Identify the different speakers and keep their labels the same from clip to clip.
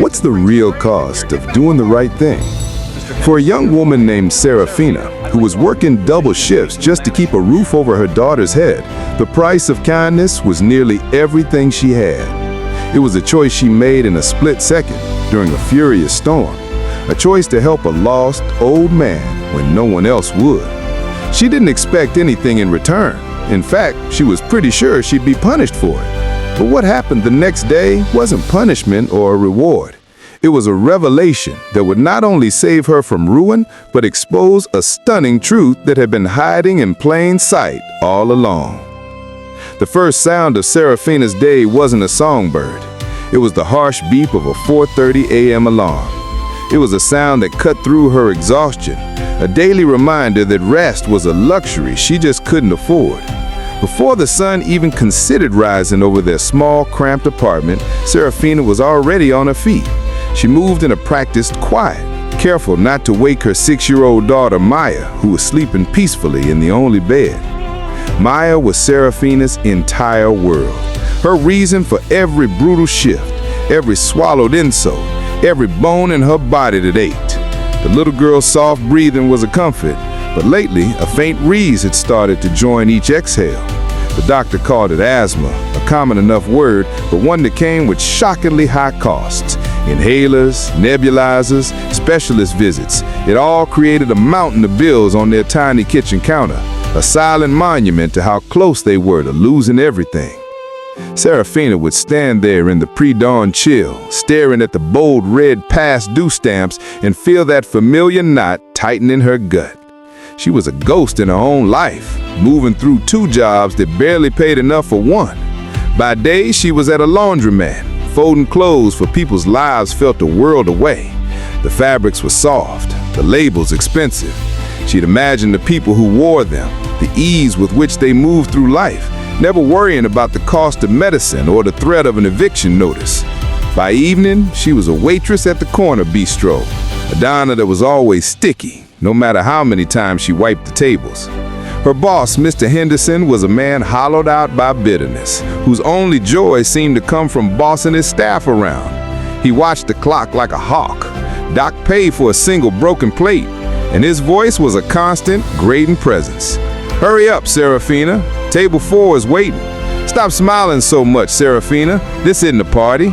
Speaker 1: What's the real cost of doing the right thing? For a young woman named Seraphina, who was working double shifts just to keep a roof over her daughter's head, the price of kindness was nearly everything she had. It was a choice she made in a split second during a furious storm, a choice to help a lost old man when no one else would. She didn't expect anything in return. In fact, she was pretty sure she'd be punished for it. But what happened the next day wasn't punishment or a reward. It was a revelation that would not only save her from ruin, but expose a stunning truth that had been hiding in plain sight all along. The first sound of Seraphina's day wasn't a songbird. It was the harsh beep of a 4:30 a.m. alarm. It was a sound that cut through her exhaustion, a daily reminder that rest was a luxury she just couldn't afford. Before the sun even considered rising over their small, cramped apartment, Seraphina was already on her feet. She moved in a practiced quiet, careful not to wake her 6-year-old daughter Maya, who was sleeping peacefully in the only bed. Maya was Seraphina's entire world, her reason for every brutal shift, every swallowed insult, every bone in her body that ached. The little girl's soft breathing was a comfort, but lately a faint wheeze had started to join each exhale. The doctor called it asthma, a common enough word, but one that came with shockingly high costs. Inhalers, nebulizers, specialist visits. It all created a mountain of bills on their tiny kitchen counter, a silent monument to how close they were to losing everything. Seraphina would stand there in the pre-dawn chill, staring at the bold red past due stamps and feel that familiar knot tighten in her gut. She was a ghost in her own life, moving through 2 jobs that barely paid enough for one. By day, she was at a laundromat, folding clothes for people's lives felt a world away. The fabrics were soft, the labels expensive. She'd imagined the people who wore them, the ease with which they moved through life, never worrying about the cost of medicine or the threat of an eviction notice. By evening, she was a waitress at the corner bistro, a diner that was always sticky, no matter how many times she wiped the tables. Her boss, Mr. Henderson, was a man hollowed out by bitterness, whose only joy seemed to come from bossing his staff around. He watched the clock like a hawk. Doc paid for a single broken plate, and his voice was a constant, grating presence. "Hurry up, Seraphina. Table 4 is waiting. Stop smiling so much, Seraphina. This isn't a party."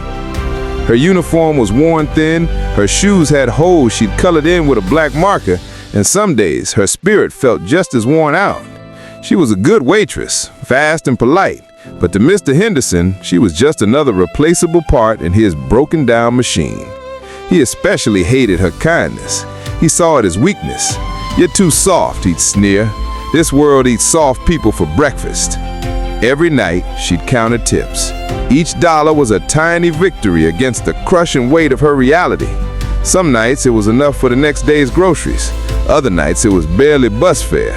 Speaker 1: Her uniform was worn thin, her shoes had holes she'd colored in with a black marker, and some days her spirit felt just as worn out. She was a good waitress, fast and polite, but to Mr. Henderson, she was just another replaceable part in his broken-down machine. He especially hated her kindness. He saw it as weakness. "You're too soft," he'd sneer. "This world eats soft people for breakfast." Every night, she'd count her tips. Each dollar was a tiny victory against the crushing weight of her reality. Some nights, it was enough for the next day's groceries. Other nights, it was barely bus fare.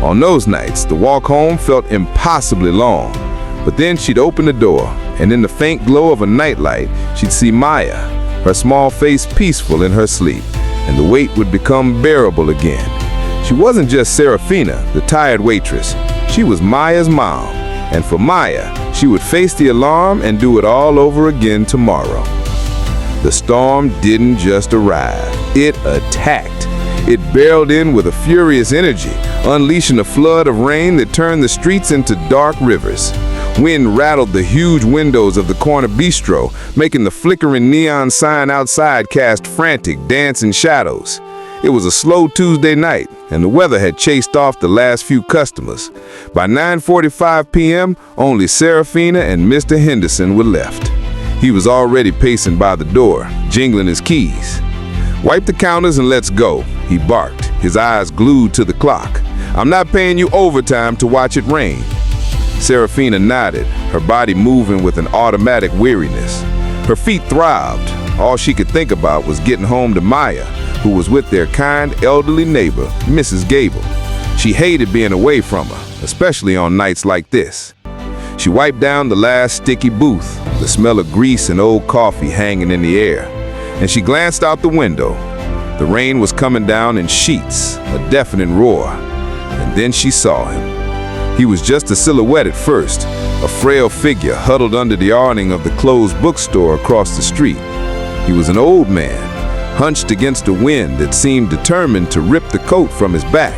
Speaker 1: On those nights, the walk home felt impossibly long. But then she'd open the door, and in the faint glow of a nightlight, she'd see Maya, her small face peaceful in her sleep, and the weight would become bearable again. She wasn't just Seraphina, the tired waitress. She was Maya's mom, and for Maya, she would face the alarm and do it all over again tomorrow. The storm didn't just arrive, it attacked. It barreled in with a furious energy, unleashing a flood of rain that turned the streets into dark rivers. Wind rattled the huge windows of the corner bistro, making the flickering neon sign outside cast frantic, dancing shadows. It was a slow Tuesday night, and the weather had chased off the last few customers. By 9:45 p.m., only Seraphina and Mr. Henderson were left. He was already pacing by the door, jingling his keys. "Wipe the counters and let's go," he barked, his eyes glued to the clock. "I'm not paying you overtime to watch it rain." Seraphina nodded, her body moving with an automatic weariness. Her feet throbbed. All she could think about was getting home to Maya, who was with their kind elderly neighbor, Mrs. Gable. She hated being away from her, especially on nights like this. She wiped down the last sticky booth, the smell of grease and old coffee hanging in the air, and she glanced out the window. The rain was coming down in sheets, a deafening roar, and then she saw him. He was just a silhouette at first, a frail figure huddled under the awning of the closed bookstore across the street. He was an old man, hunched against a wind that seemed determined to rip the coat from his back.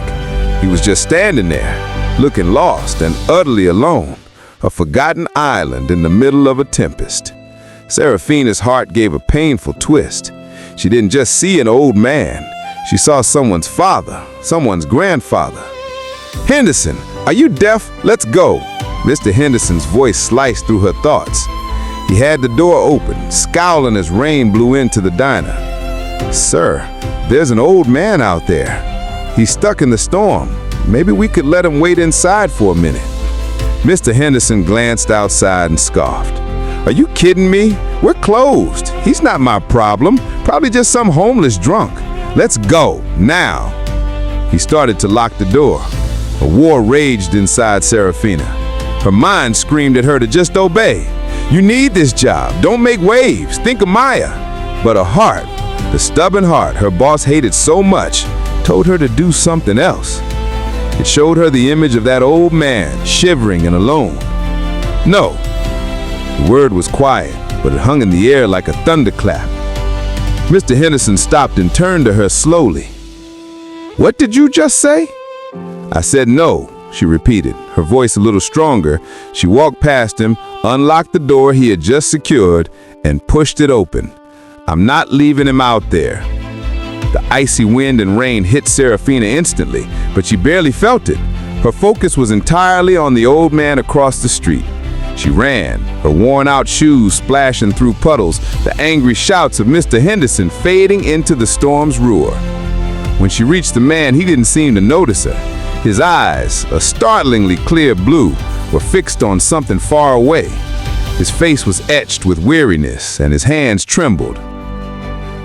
Speaker 1: He was just standing there, looking lost and utterly alone, a forgotten island in the middle of a tempest. Seraphina's heart gave a painful twist. She didn't just see an old man. She saw someone's father, someone's grandfather. "Henderson, are you deaf? Let's go." Mr. Henderson's voice sliced through her thoughts. He had the door open, scowling as rain blew into the diner. "Sir, there's an old man out there. He's stuck in the storm. Maybe we could let him wait inside for a minute." Mr. Henderson glanced outside and scoffed. "Are you kidding me? We're closed. He's not my problem. Probably just some homeless drunk. Let's go, now." He started to lock the door. A war raged inside Seraphina. Her mind screamed at her to just obey. "You need this job. Don't make waves. Think of Maya." But her heart, the stubborn heart her boss hated so much, told her to do something else. It showed her the image of that old man, shivering and alone. "No." The word was quiet, but it hung in the air like a thunderclap. Mr. Henderson stopped and turned to her slowly. "What did you just say?" "I said no," she repeated, her voice a little stronger. She walked past him, unlocked the door he had just secured, and pushed it open. "I'm not leaving him out there." The icy wind and rain hit Seraphina instantly, but she barely felt it. Her focus was entirely on the old man across the street. She ran, her worn-out shoes splashing through puddles, the angry shouts of Mr. Henderson fading into the storm's roar. When she reached the man, he didn't seem to notice her. His eyes, a startlingly clear blue, were fixed on something far away. His face was etched with weariness, and his hands trembled.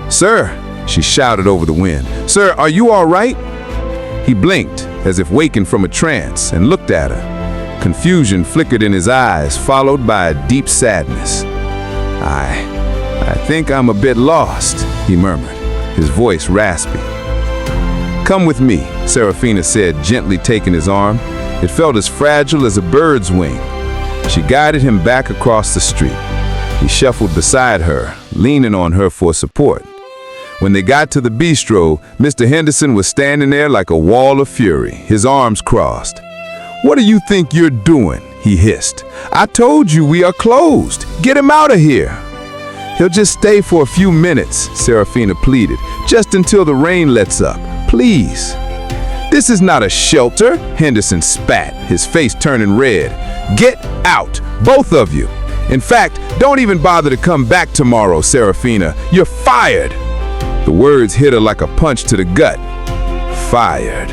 Speaker 1: "Sir," she shouted over the wind. "Sir, are you all right?" He blinked, as if wakened from a trance, and looked at her. Confusion flickered in his eyes, followed by a deep sadness. I think I'm a bit lost," he murmured, his voice raspy. "Come with me," Seraphina said, gently taking his arm. It felt as fragile as a bird's wing. She guided him back across the street. He shuffled beside her, leaning on her for support. When they got to the bistro, Mr. Henderson was standing there like a wall of fury, his arms crossed. "What do you think you're doing?" he hissed. "I told you we are closed. Get him out of here." "He'll just stay for a few minutes," Seraphina pleaded, "just until the rain lets up. Please." "This is not a shelter," Henderson spat, his face turning red. "Get out, both of you. In fact, don't even bother to come back tomorrow, Seraphina. You're fired." The words hit her like a punch to the gut. Fired.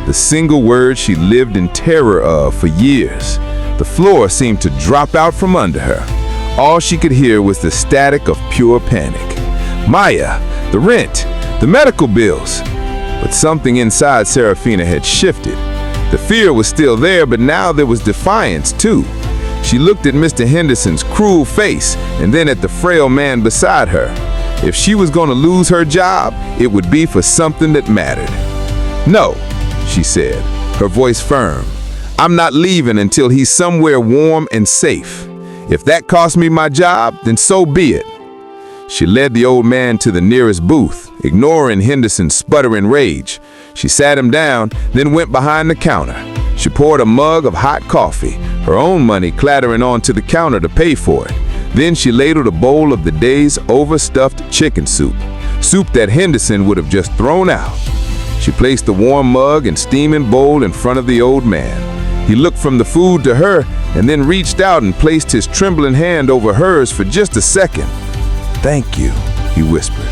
Speaker 1: The single word she lived in terror of for years. The floor seemed to drop out from under her. All she could hear was the static of pure panic. Maya, the rent, the medical bills. But something inside Seraphina had shifted. The fear was still there, but now there was defiance too. She looked at Mr. Henderson's cruel face and then at the frail man beside her. If she was going to lose her job, it would be for something that mattered. "No," she said, her voice firm. "I'm not leaving until he's somewhere warm and safe. If that costs me my job, then so be it." She led the old man to the nearest booth, ignoring Henderson's sputtering rage. She sat him down, then went behind the counter. She poured a mug of hot coffee, her own money clattering onto the counter to pay for it. Then she ladled a bowl of the day's overstuffed chicken soup that Henderson would have just thrown out. She placed the warm mug and steaming bowl in front of the old man. He looked from the food to her and then reached out and placed his trembling hand over hers for just a second. "Thank you," he whispered.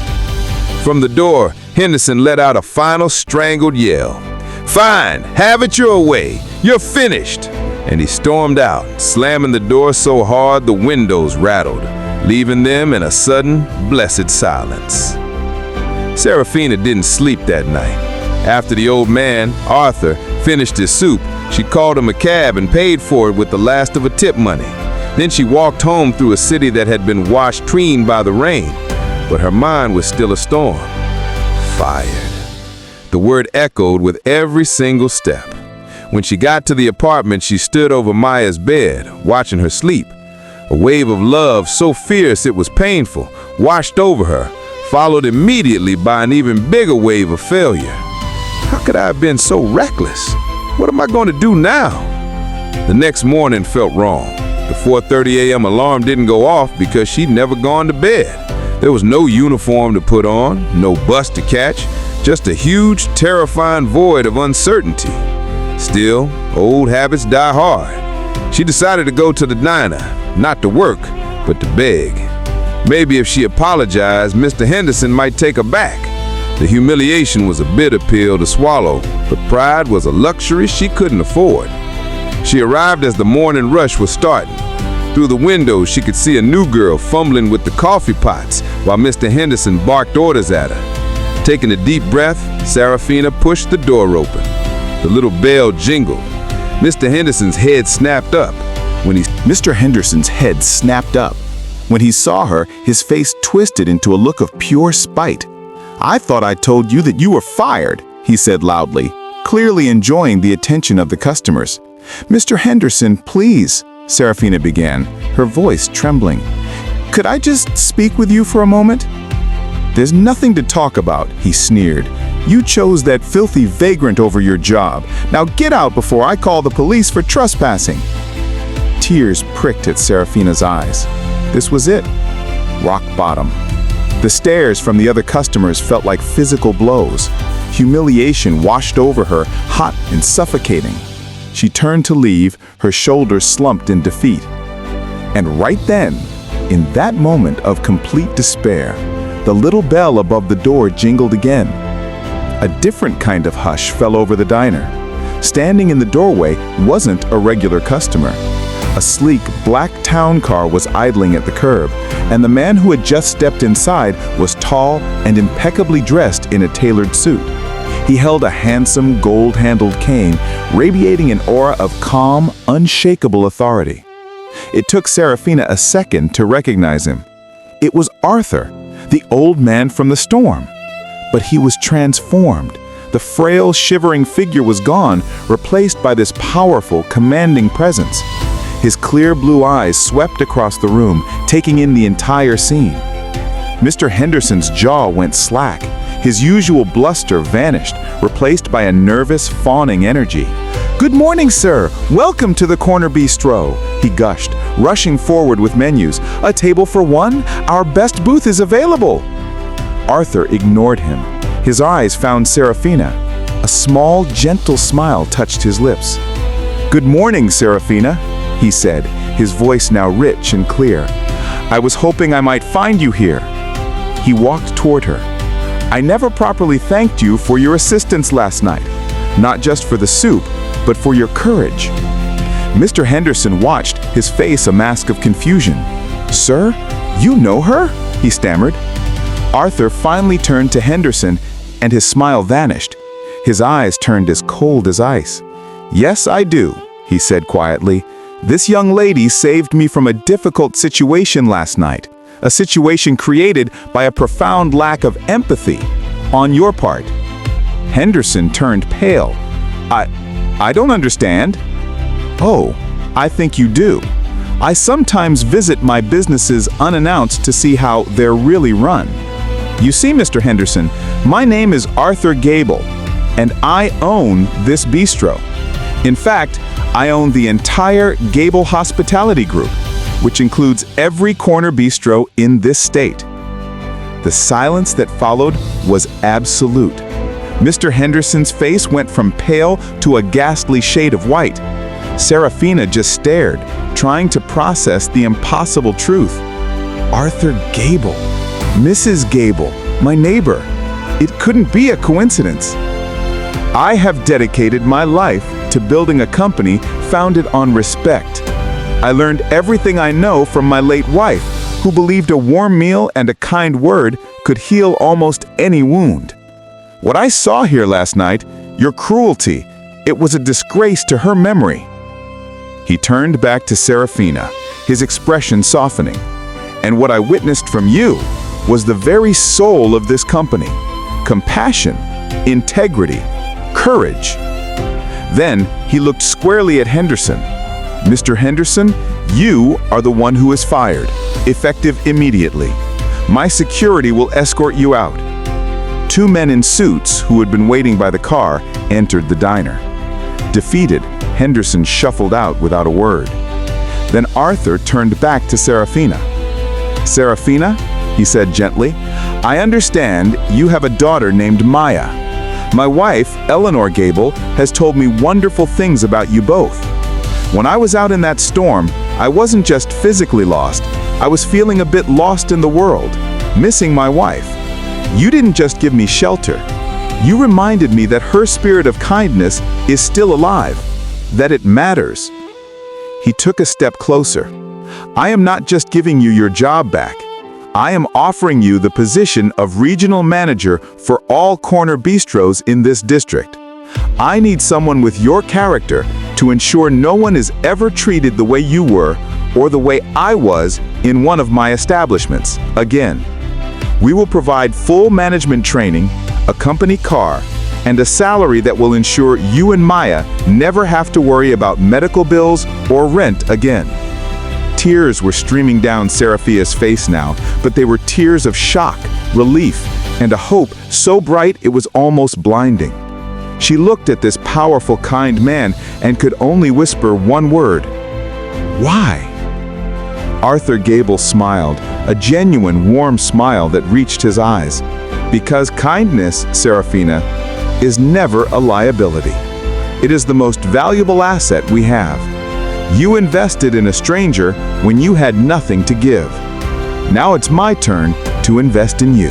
Speaker 1: From the door, Henderson let out a final strangled yell. "Fine, have it your way. You're finished." And he stormed out, slamming the door so hard the windows rattled, leaving them in a sudden, blessed silence. Seraphina didn't sleep that night. After the old man, Arthur, finished his soup, she called him a cab and paid for it with the last of her tip money. Then she walked home through a city that had been washed clean by the rain, but her mind was still a storm. Fired. The word echoed with every single step. When she got to the apartment, she stood over Maya's bed, watching her sleep. A wave of love so fierce it was painful washed over her, followed immediately by an even bigger wave of failure. How could I have been so reckless? What am I going to do now? The next morning felt wrong. The 4:30 a.m. alarm didn't go off because she'd never gone to bed. There was no uniform to put on, no bus to catch, just a huge, terrifying void of uncertainty. Still, old habits die hard. She decided to go to the diner, not to work, but to beg. Maybe if she apologized, Mr. Henderson might take her back. The humiliation was a bitter pill to swallow, but pride was a luxury she couldn't afford. She arrived as the morning rush was starting. Through the window, she could see a new girl fumbling with the coffee pots while Mr. Henderson barked orders at her. Taking a deep breath, Seraphina pushed the door open. The little bell jingled. Mr. Henderson's head snapped up.
Speaker 2: Mr. Henderson's head snapped up. When he saw her, his face twisted into a look of pure spite. "I thought I told you that you were fired," he said loudly, clearly enjoying the attention of the customers. "Mr. Henderson, please," Seraphina began, her voice trembling. "Could I just speak with you for a moment?" "There's nothing to talk about," he sneered. "You chose that filthy vagrant over your job. Now get out before I call the police for trespassing." Tears pricked at Seraphina's eyes. This was it. Rock bottom. The stares from the other customers felt like physical blows. Humiliation washed over her, hot and suffocating. She turned to leave, her shoulders slumped in defeat. And right then, in that moment of complete despair, the little bell above the door jingled again. A different kind of hush fell over the diner. Standing in the doorway wasn't a regular customer. A sleek black town car was idling at the curb, and the man who had just stepped inside was tall and impeccably dressed in a tailored suit. He held a handsome gold-handled cane, radiating an aura of calm, unshakable authority. It took Seraphina a second to recognize him. It was Arthur, the old man from the storm. But he was transformed. The frail, shivering figure was gone, replaced by this powerful, commanding presence. His clear blue eyes swept across the room, taking in the entire scene. Mr. Henderson's jaw went slack. His usual bluster vanished, replaced by a nervous, fawning energy. "Good morning, sir. Welcome to the Corner Bistro," he gushed, rushing forward with menus. "A table for one? Our best booth is available." Arthur ignored him. His eyes found Seraphina. A small, gentle smile touched his lips. "Good morning, Seraphina," he said, his voice now rich and clear. "I was hoping I might find you here." He walked toward her. "I never properly thanked you for your assistance last night, not just for the soup, but for your courage." Mr. Henderson watched, his face a mask of confusion. "Sir, you know her?" he stammered. Arthur finally turned to Henderson, and his smile vanished. His eyes turned as cold as ice. "Yes, I do," he said quietly. "This young lady saved me from a difficult situation last night, a situation created by a profound lack of empathy on your part." Henderson turned pale. I don't understand." "Oh, I think you do. I sometimes visit my businesses unannounced to see how they're really run. You see, Mr. Henderson, my name is Arthur Gable, and I own this bistro. In fact, I own the entire Gable Hospitality Group, which includes every corner bistro in this state." The silence that followed was absolute. Mr. Henderson's face went from pale to a ghastly shade of white. Seraphina just stared, trying to process the impossible truth. Arthur Gable. Mrs. Gable, my neighbor. It couldn't be a coincidence. "I have dedicated my life to building a company founded on respect. I learned everything I know from my late wife, who believed a warm meal and a kind word could heal almost any wound. What I saw here last night, your cruelty, it was a disgrace to her memory." He turned back to Seraphina, his expression softening. "And what I witnessed from you was the very soul of this company. Compassion, integrity, courage." Then he looked squarely at Henderson. "Mr. Henderson, You are the one who is fired, effective immediately. My security will escort you out." 2 men in suits who had been waiting by the car entered the diner. Defeated, Henderson shuffled out without a word. Then Arthur turned back to Seraphina. "Seraphina," he said gently, "I understand you have a daughter named Maya. My wife, Eleanor Gable, has told me wonderful things about you both. When I was out in that storm, I wasn't just physically lost, I was feeling a bit lost in the world, missing my wife. You didn't just give me shelter. You reminded me that her spirit of kindness is still alive, that it matters." He took a step closer. "I am not just giving you your job back. I am offering you the position of regional manager for all corner bistros in this district. I need someone with your character to ensure no one is ever treated the way you were or the way I was in one of my establishments again. We will provide full management training, a company car, and a salary that will ensure you and Maya never have to worry about medical bills or rent again." Tears were streaming down Seraphina's face now, but they were tears of shock, relief, and a hope so bright it was almost blinding. She looked at this powerful, kind man and could only whisper one word: "Why?" Arthur Gable smiled, a genuine, warm smile that reached his eyes. "Because kindness, Seraphina, is never a liability. It is the most valuable asset we have. You invested in a stranger when you had nothing to give. Now it's my turn to invest in you."